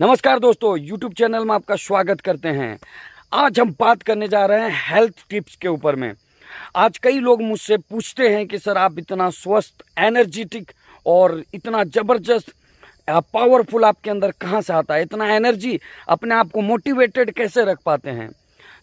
नमस्कार दोस्तों, YouTube channel में आपका स्वागत करते हैं। आज हम बात करने जा रहे हैं हेल्थ टिप्स के ऊपर में। आज कई लोग मुझसे पूछते हैं कि सर आप इतना स्वस्थ, एनर्जेटिक और इतना ज़बरदस्त पावरफुल आपके अंदर कहाँ से आता है, इतना एनर्जी, अपने आप को मोटिवेटेड कैसे रख पाते हैं।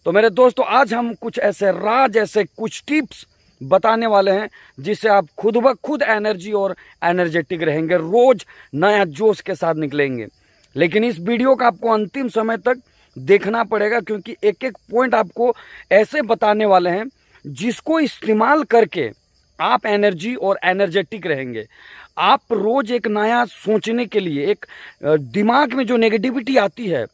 तो मेरे दोस्तों, आज हम कुछ ऐसे राज, ऐसे कुछ टिप्स बताने वाले हैं जिससे आप खुद ब खुद एनर्जी और एनर्जेटिक रहेंगे, रोज नया जोश के साथ निकलेंगे। लेकिन इस वीडियो का आपको अंतिम समय तक देखना पड़ेगा, क्योंकि एक एक पॉइंट आपको ऐसे बताने वाले हैं जिसको इस्तेमाल करके आप एनर्जी और एनर्जेटिक रहेंगे। आप रोज एक नया सोचने के लिए, एक दिमाग में जो नेगेटिविटी आती है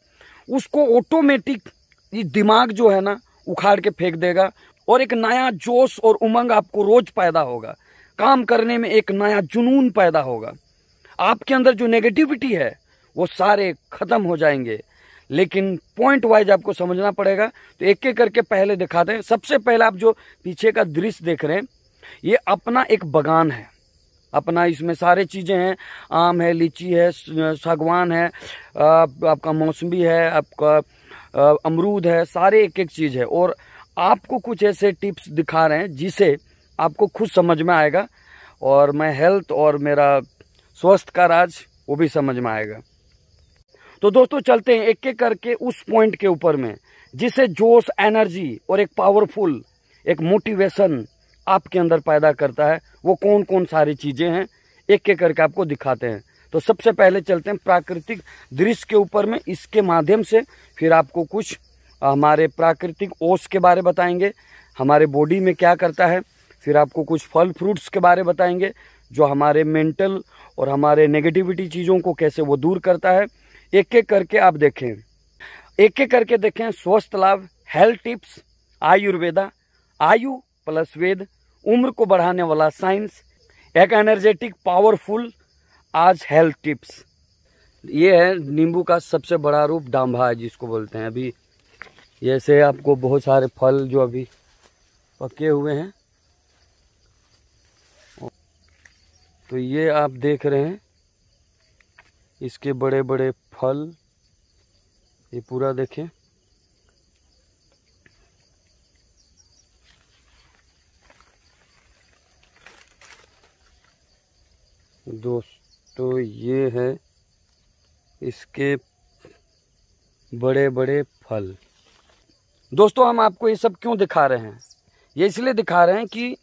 उसको ऑटोमेटिक दिमाग जो है ना उखाड़ के फेंक देगा, और एक नया जोश और उमंग आपको रोज पैदा होगा। काम करने में एक नया जुनून पैदा होगा। आपके अंदर जो नेगेटिविटी है वो सारे खत्म हो जाएंगे। लेकिन पॉइंट वाइज आपको समझना पड़ेगा, तो एक एक करके पहले दिखाते हैं। सबसे पहले आप जो पीछे का दृश्य देख रहे हैं, ये अपना एक बागान है। अपना इसमें सारे चीज़ें हैं, आम है, लीची है, सागवान है, आपका मौसमी है, आपका अमरूद है, सारे एक एक चीज़ है। और आपको कुछ ऐसे टिप्स दिखा रहे हैं जिसे आपको खुद समझ में आएगा, और मैं हेल्थ और मेरा स्वस्थ का राज वो भी समझ में आएगा। तो दोस्तों चलते हैं एक एक करके उस पॉइंट के ऊपर में जिसे जोश, एनर्जी और एक पावरफुल, एक मोटिवेशन आपके अंदर पैदा करता है। वो कौन कौन सारी चीजें हैं, एक एक करके आपको दिखाते हैं। तो सबसे पहले चलते हैं प्राकृतिक दृश्य के ऊपर में। इसके माध्यम से फिर आपको कुछ हमारे प्राकृतिक ओस के बारे बताएंगे, हमारे बॉडी में क्या करता है। फिर आपको कुछ फल फ्रूट्स के बारे बताएंगे जो हमारे मेंटल और हमारे नेगेटिविटी चीज़ों को कैसे वो दूर करता है। एक एक करके आप देखें, एक एक करके देखें। स्वस्थ लाभ, हेल्थ टिप्स, आयुर्वेदा, आयु प्लस वेद, उम्र को बढ़ाने वाला साइंस, एक एनर्जेटिक पावरफुल आज हेल्थ टिप्स। ये है नींबू का सबसे बड़ा रूप, डांभा है जिसको बोलते हैं। अभी जैसे आपको बहुत सारे फल जो अभी पके हुए हैं, तो ये आप देख रहे हैं इसके बड़े बड़े फल, ये पूरा देखें। दोस्तों ये है इसके बड़े बड़े फल। दोस्तों हम आपको ये सब क्यों दिखा रहे हैं? ये इसलिए दिखा रहे हैं कि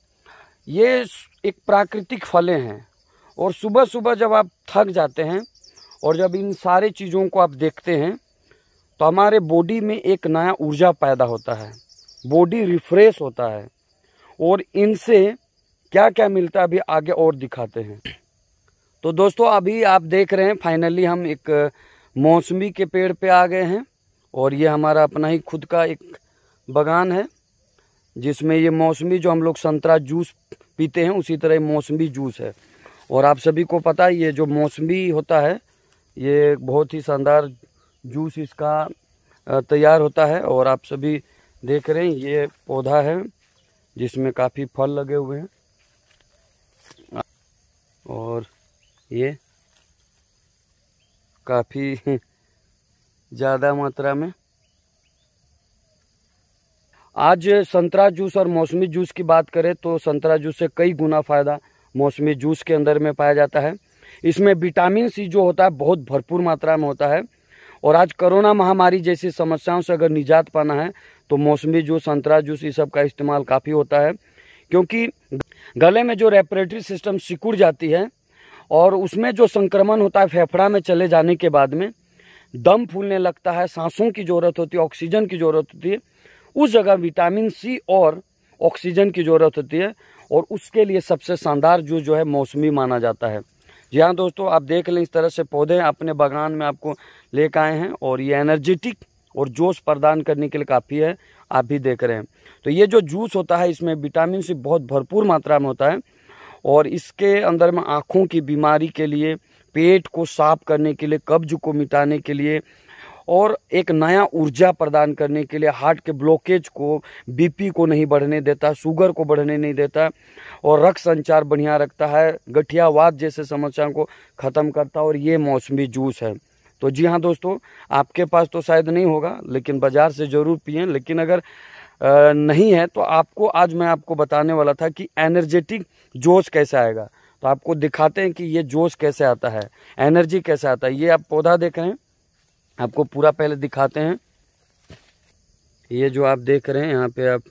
ये एक प्राकृतिक फलें हैं, और सुबह सुबह जब आप थक जाते हैं और जब इन सारे चीज़ों को आप देखते हैं तो हमारे बॉडी में एक नया ऊर्जा पैदा होता है, बॉडी रिफ्रेश होता है। और इनसे क्या क्या मिलता है अभी आगे और दिखाते हैं। तो दोस्तों अभी आप देख रहे हैं फाइनली हम एक मौसमी के पेड़ पे आ गए हैं, और ये हमारा अपना ही खुद का एक बागान है जिसमें ये मौसमी, जो हम लोग संतरा जूस पीते हैं उसी तरह मौसमी जूस है। और आप सभी को पता है ये जो मौसमी होता है ये बहुत ही शानदार जूस इसका तैयार होता है। और आप सभी देख रहे हैं ये पौधा है जिसमें काफ़ी फल लगे हुए हैं, और ये काफ़ी ज़्यादा मात्रा में। आज संतरा जूस और मौसमी जूस की बात करें तो संतरा जूस से कई गुना फ़ायदा मौसमी जूस के अंदर में पाया जाता है। इसमें विटामिन सी जो होता है बहुत भरपूर मात्रा में होता है। और आज कोरोना महामारी जैसी समस्याओं से अगर निजात पाना है तो मौसमी जूस, संतरा जूस, इस सब का इस्तेमाल काफ़ी होता है, क्योंकि गले में जो रेस्पिरेटरी सिस्टम सिकुड़ जाती है और उसमें जो संक्रमण होता है फेफड़ा में चले जाने के बाद में दम फूलने लगता है, सांसों की ज़रूरत होती है, ऑक्सीजन की ज़रूरत होती है, उस जगह विटामिन सी और ऑक्सीजन की ज़रूरत होती है। और उसके लिए सबसे शानदार जूस जो है मौसमी माना जाता है। जी हाँ दोस्तों, आप देख लें इस तरह से पौधे अपने बागान में आपको लेकर आए हैं, और ये एनर्जेटिक और जोश प्रदान करने के लिए काफ़ी है, आप भी देख रहे हैं। तो ये जो जूस होता है इसमें विटामिन सी बहुत भरपूर मात्रा में होता है, और इसके अंदर में आँखों की बीमारी के लिए, पेट को साफ करने के लिए, कब्ज को मिटाने के लिए, और एक नया ऊर्जा प्रदान करने के लिए, हार्ट के ब्लॉकेज को, बीपी को नहीं बढ़ने देता, शुगर को बढ़ने नहीं देता, और रक्त संचार बढ़िया रखता है, गठियावात जैसे समस्याओं को ख़त्म करता है। और ये मौसमी जूस है। तो जी हाँ दोस्तों, आपके पास तो शायद नहीं होगा, लेकिन बाज़ार से ज़रूर पिएं। लेकिन अगर नहीं है तो आपको आज मैं आपको बताने वाला था कि एनर्जेटिक जोश कैसे आएगा। तो आपको दिखाते हैं कि ये जोश कैसे आता है, एनर्जी कैसे आता है। ये आप पौधा देख रहे हैं, आपको पूरा पहले दिखाते हैं। ये जो आप देख रहे हैं यहाँ पे आप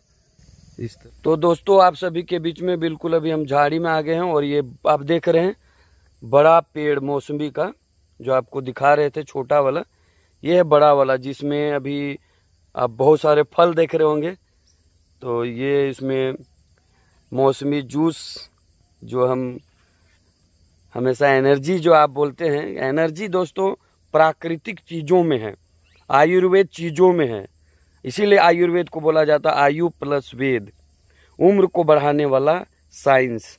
तो दोस्तों आप सभी के बीच में बिल्कुल अभी हम झाड़ी में आ गए हैं, और ये आप देख रहे हैं बड़ा पेड़ मौसमी का, जो आपको दिखा रहे थे छोटा वाला, ये है बड़ा वाला, जिसमें अभी आप बहुत सारे फल देख रहे होंगे। तो ये इसमें मौसमी जूस, जो हम हमेशा एनर्जी जो आप बोलते हैं, एनर्जी दोस्तों प्राकृतिक चीज़ों में है, आयुर्वेद चीज़ों में है। इसीलिए आयुर्वेद को बोला जाता है आयु प्लस वेद, उम्र को बढ़ाने वाला साइंस।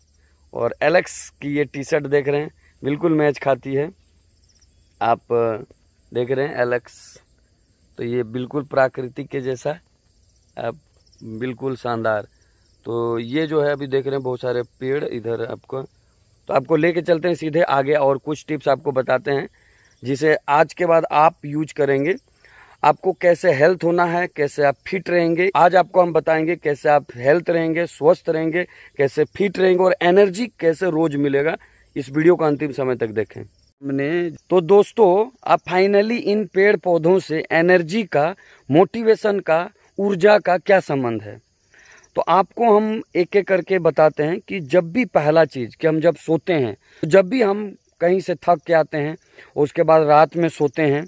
और एलेक्स की ये टी शर्ट देख रहे हैं, बिल्कुल मैच खाती है। आप देख रहे हैं एलेक्स, तो ये बिल्कुल प्राकृतिक के जैसा, आप बिल्कुल शानदार। तो ये जो है अभी देख रहे हैं बहुत सारे पेड़ इधर आपको, तो आपको लेके चलते हैं सीधे आगे, और कुछ टिप्स आपको बताते हैं जिसे आज के बाद आप यूज करेंगे। आपको कैसे हेल्थ होना है, कैसे आप फिट रहेंगे, आज आपको हम बताएंगे कैसे आप हेल्थ रहेंगे, स्वस्थ रहेंगे, कैसे फिट रहेंगे, और एनर्जी कैसे रोज मिलेगा। इस वीडियो को अंतिम समय तक देखें। तो दोस्तों आप फाइनली इन पेड़ पौधों से एनर्जी का, मोटिवेशन का, ऊर्जा का क्या संबंध है, तो आपको हम एक एक करके बताते हैं कि जब भी पहला चीज कि हम जब सोते हैं, जब भी हम कहीं से थक के आते हैं, उसके बाद रात में सोते हैं,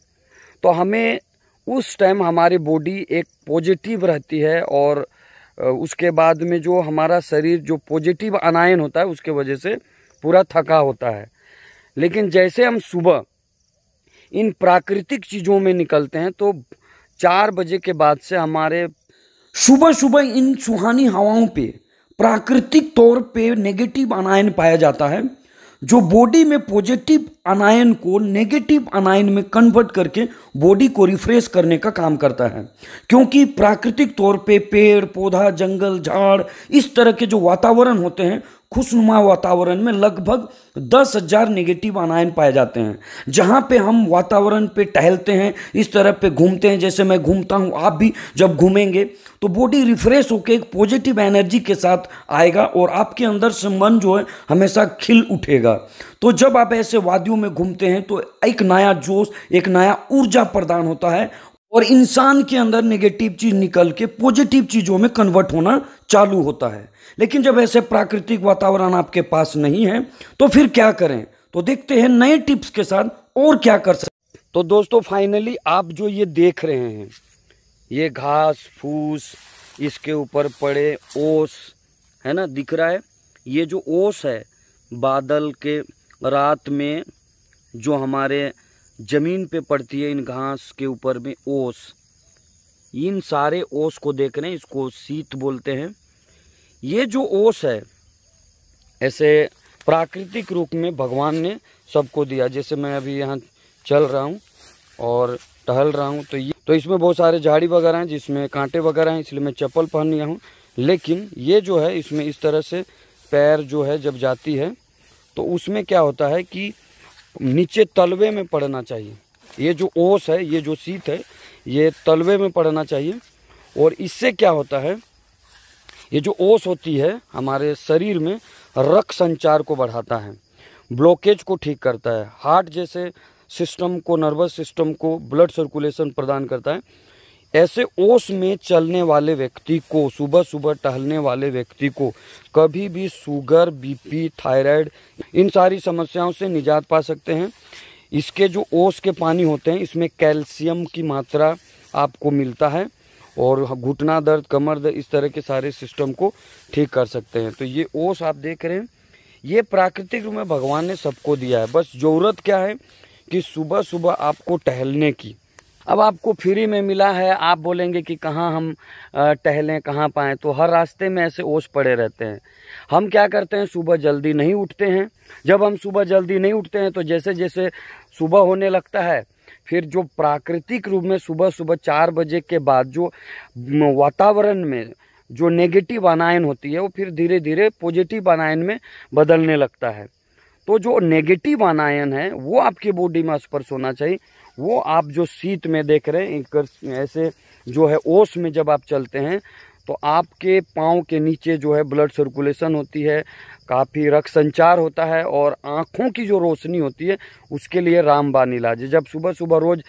तो हमें उस टाइम हमारी बॉडी एक पॉजिटिव रहती है, और उसके बाद में जो हमारा शरीर जो पॉजिटिव आनायन होता है उसके वजह से पूरा थका होता है। लेकिन जैसे हम सुबह इन प्राकृतिक चीज़ों में निकलते हैं, तो 4 बजे के बाद से हमारे सुबह सुबह इन सुहानी हवाओं पे प्राकृतिक तौर पे नेगेटिव आनायन पाया जाता है, जो बॉडी में पॉजिटिव आनायन को नेगेटिव आनायन में कन्वर्ट करके बॉडी को रिफ्रेश करने का काम करता है। क्योंकि प्राकृतिक तौर पे पेड़ पौधा, जंगल, झाड़, इस तरह के जो वातावरण होते हैं, खुशनुमा वातावरण में लगभग 10,000 नेगेटिव आनायन पाए जाते हैं। जहाँ पे हम वातावरण पे टहलते हैं, इस तरह पे घूमते हैं, जैसे मैं घूमता हूँ, आप भी जब घूमेंगे तो बॉडी रिफ्रेश होकर एक पॉजिटिव एनर्जी के साथ आएगा, और आपके अंदर से मन जो है हमेशा खिल उठेगा। तो जब आप ऐसे वादियों में घूमते हैं तो एक नया जोश, एक नया ऊर्जा प्रदान होता है, और इंसान के अंदर नेगेटिव चीज निकल के पॉजिटिव चीजों में कन्वर्ट होना चालू होता है। लेकिन जब ऐसे प्राकृतिक वातावरण आपके पास नहीं है तो फिर क्या करें, तो देखते हैं नए टिप्स के साथ और क्या कर सकते। तो दोस्तों फाइनली आप जो ये देख रहे हैं, ये घास फूस, इसके ऊपर पड़े ओस है ना, दिख रहा है। ये जो ओस है, बादल के रात में जो हमारे जमीन पे पड़ती है, इन घास के ऊपर में ओस, इन सारे ओस को देख रहे हैं, इसको शीत बोलते हैं। ये जो ओस है, ऐसे प्राकृतिक रूप में भगवान ने सबको दिया। जैसे मैं अभी यहाँ चल रहा हूँ और टहल रहा हूँ, तो इसमें बहुत सारे झाड़ी वगैरह हैं जिसमें कांटे वगैरह हैं, इसलिए मैं चप्पल पहन लिया हूँ। लेकिन ये जो है, इसमें इस तरह से पैर जो है जब जाती है, तो उसमें क्या होता है कि नीचे तलवे में पड़ना चाहिए। ये जो ओस है, ये जो शीत है, ये तलवे में पड़ना चाहिए। और इससे क्या होता है, ये जो ओस होती है हमारे शरीर में रक्त संचार को बढ़ाता है, ब्लॉकेज को ठीक करता है, हार्ट जैसे सिस्टम को, नर्वस सिस्टम को ब्लड सर्कुलेशन प्रदान करता है। ऐसे ओस में चलने वाले व्यक्ति को, सुबह सुबह टहलने वाले व्यक्ति को कभी भी शुगर, बीपी, थायराइड, इन सारी समस्याओं से निजात पा सकते हैं। इसके जो ओस के पानी होते हैं, इसमें कैल्शियम की मात्रा आपको मिलता है, और घुटना दर्द, कमर दर्द, इस तरह के सारे सिस्टम को ठीक कर सकते हैं। तो ये ओस आप देख रहे हैं, ये प्राकृतिक रूप में भगवान ने सबको दिया है। बस ज़रूरत क्या है कि सुबह सुबह आपको टहलने की। अब आपको फ्री में मिला है, आप बोलेंगे कि कहाँ हम टहलें, कहाँ पाएँ, तो हर रास्ते में ऐसे ओस पड़े रहते हैं। हम क्या करते हैं, सुबह जल्दी नहीं उठते हैं। जब हम सुबह जल्दी नहीं उठते हैं, तो जैसे जैसे सुबह होने लगता है, फिर जो प्राकृतिक रूप में सुबह सुबह 4 बजे के बाद जो वातावरण में जो नेगेटिव आनायन होती है, वो फिर धीरे धीरे पॉजिटिव आनायन में बदलने लगता है। तो जो नेगेटिव आनायन है वो आपकी बॉडी में स्पर्श होना चाहिए, वो आप जो शीत में देख रहे हैं, एक ऐसे जो है ओस में जब आप चलते हैं तो आपके पाँव के नीचे जो है ब्लड सर्कुलेशन होती है, काफ़ी रक्त संचार होता है और आँखों की जो रोशनी होती है उसके लिए रामबाण इलाज है। जब सुबह सुबह रोज़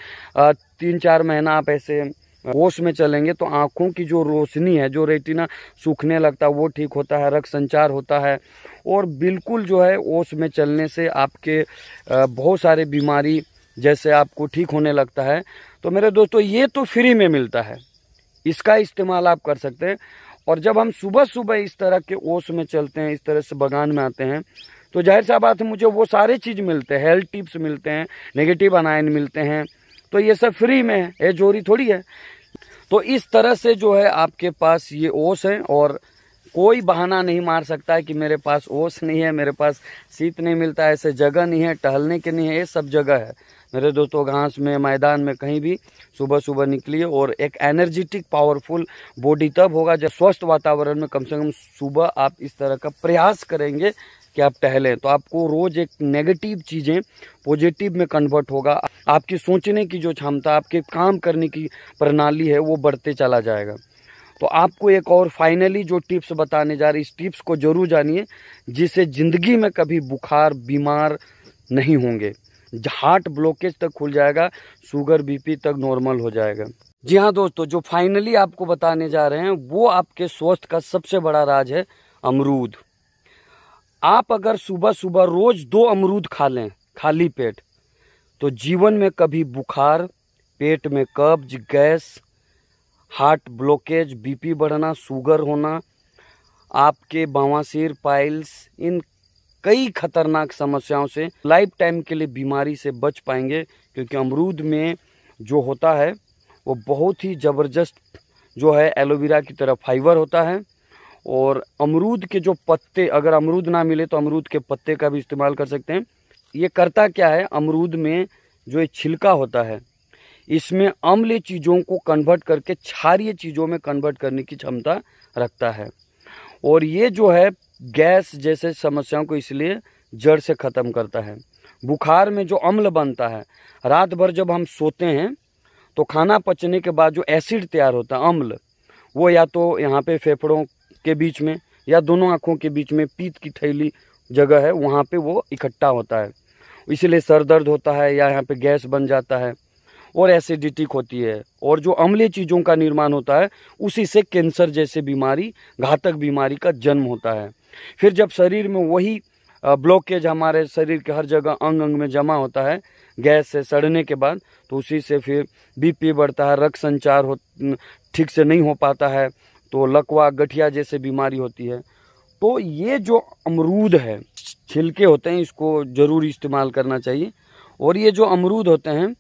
3-4 महीना आप ऐसे ओस में चलेंगे तो आँखों की जो रोशनी है, जो रेटिना सूखने लगता है वो ठीक होता है, रक्त संचार होता है और बिल्कुल जो है ओस में चलने से आपके बहुत सारे बीमारी जैसे आपको ठीक होने लगता है। तो मेरे दोस्तों ये तो फ्री में मिलता है, इसका इस्तेमाल आप कर सकते हैं। और जब हम सुबह सुबह इस तरह के ओस में चलते हैं, इस तरह से बगान में आते हैं, तो जाहिर सा बात है मुझे वो सारे चीज़ मिलते हैं, हेल्थ टिप्स मिलते हैं, नेगेटिव अनायन मिलते हैं, तो ये सब फ्री में है, ये चोरी थोड़ी है। तो इस तरह से जो है आपके पास ये ओस है और कोई बहाना नहीं मार सकता है कि मेरे पास ओस नहीं है, मेरे पास शीत नहीं मिलता है, ऐसे जगह नहीं है, टहलने के नहीं है, ये सब जगह है मेरे दोस्तों। घास में, मैदान में, कहीं भी सुबह सुबह निकलिए और एक एनर्जेटिक पावरफुल बॉडी तब होगा जब स्वस्थ वातावरण में कम से कम सुबह आप इस तरह का प्रयास करेंगे कि आप टहलें, तो आपको रोज एक नेगेटिव चीज़ें पॉजिटिव में कन्वर्ट होगा। आपकी सोचने की जो क्षमता, आपके काम करने की प्रणाली है वो बढ़ते चला जाएगा। तो आपको एक और फाइनली जो टिप्स बताने जा रहे, इस टिप्स को जरूर जानिए जिससे ज़िंदगी में कभी बुखार, बीमार नहीं होंगे, हार्ट ब्लॉकेज तक खुल जाएगा, शुगर बीपी तक नॉर्मल हो जाएगा। जी हाँ दोस्तों, जो फाइनली आपको बताने जा रहे हैं वो आपके स्वास्थ्य का सबसे बड़ा राज है अमरूद। आप अगर सुबह सुबह रोज 2 अमरूद खा लें खाली पेट, तो जीवन में कभी बुखार, पेट में कब्ज, गैस, हार्ट ब्लॉकेज, बीपी बढ़ना, शुगर होना, आपके बवासीर, पाइल्स, इन कई खतरनाक समस्याओं से लाइफ टाइम के लिए बीमारी से बच पाएंगे। क्योंकि अमरूद में जो होता है वो बहुत ही ज़बरदस्त जो है एलोवेरा की तरह फाइबर होता है। और अमरूद के जो पत्ते, अगर अमरूद ना मिले तो अमरूद के पत्ते का भी इस्तेमाल कर सकते हैं। ये करता क्या है, अमरूद में जो ये छिलका होता है इसमें अम्लीय चीज़ों को कन्वर्ट करके क्षारीय चीज़ों में कन्वर्ट करने की क्षमता रखता है। और ये जो है गैस जैसे समस्याओं को इसलिए जड़ से ख़त्म करता है। बुखार में जो अम्ल बनता है, रात भर जब हम सोते हैं तो खाना पचने के बाद जो एसिड तैयार होता है, अम्ल, वो या तो यहाँ पे फेफड़ों के बीच में या दोनों आँखों के बीच में पीत की थैली जगह है, वहाँ पे वो इकट्ठा होता है, इसलिए सर दर्द होता है या यहाँ पे गैस बन जाता है और एसिडिटी होती है। और जो अम्लीय चीज़ों का निर्माण होता है उसी से कैंसर जैसे बीमारी, घातक बीमारी का जन्म होता है। फिर जब शरीर में वही ब्लॉकेज हमारे शरीर के हर जगह अंग अंग में जमा होता है गैस से सड़ने के बाद, तो उसी से फिर बीपी बढ़ता है, रक्त संचार ठीक से नहीं हो पाता है, तो लकवा, गठिया जैसे बीमारी होती है। तो ये जो अमरूद है, छिलके होते हैं, इसको ज़रूर इस्तेमाल करना चाहिए। और ये जो अमरूद होते हैं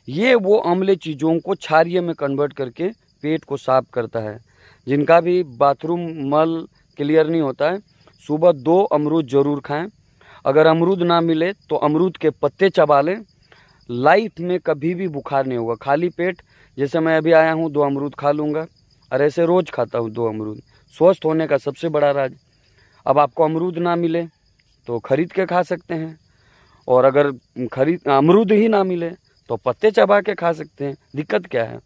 ये वो अम्लीय चीज़ों को क्षारीय में कन्वर्ट करके पेट को साफ करता है। जिनका भी बाथरूम मल क्लियर नहीं होता है, सुबह 2 अमरूद ज़रूर खाएं। अगर अमरूद ना मिले तो अमरूद के पत्ते चबा लें, लाइफ में कभी भी बुखार नहीं होगा। खाली पेट, जैसे मैं अभी आया हूँ 2 अमरूद खा लूँगा और ऐसे रोज़ खाता हूँ 2 अमरूद, स्वस्थ होने का सबसे बड़ा राज। अब आपको अमरूद ना मिले तो खरीद के खा सकते हैं, और अगर अमरूद ही ना मिले तो पत्ते चबा के खा सकते हैं, दिक्कत क्या है।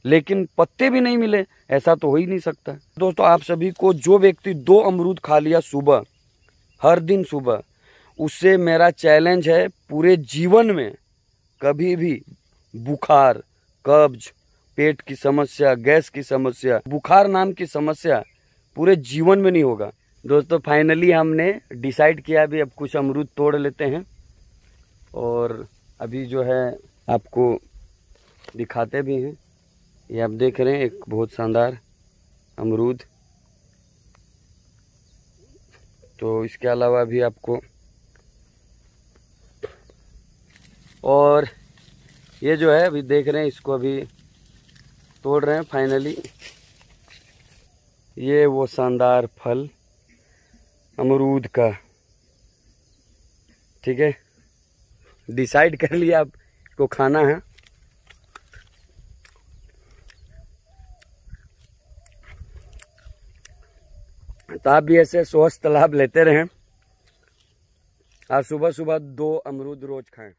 लेकिन पत्ते भी नहीं मिले, ऐसा तो हो ही नहीं सकता। दोस्तों, आप सभी को, जो व्यक्ति 2 अमरूद खा लिया सुबह, हर दिन सुबह, उससे मेरा चैलेंज है पूरे जीवन में कभी भी बुखार, कब्ज, पेट की समस्या, गैस की समस्या, बुखार नाम की समस्या पूरे जीवन में नहीं होगा। दोस्तों, फाइनली हमने डिसाइड किया भी अब कुछ अमरूद तोड़ लेते हैं और अभी जो है आपको दिखाते भी हैं। ये आप देख रहे हैं एक बहुत शानदार अमरूद। तो इसके अलावा भी आपको, और ये जो है अभी देख रहे हैं, इसको अभी तोड़ रहे हैं फाइनली। ये वो शानदार फल अमरूद का, ठीक है, डिसाइड कर लिया आपको खाना है। तो आप भी ऐसे स्वस्थ लाभ लेते रहें और सुबह सुबह 2 अमरूद रोज खाएं।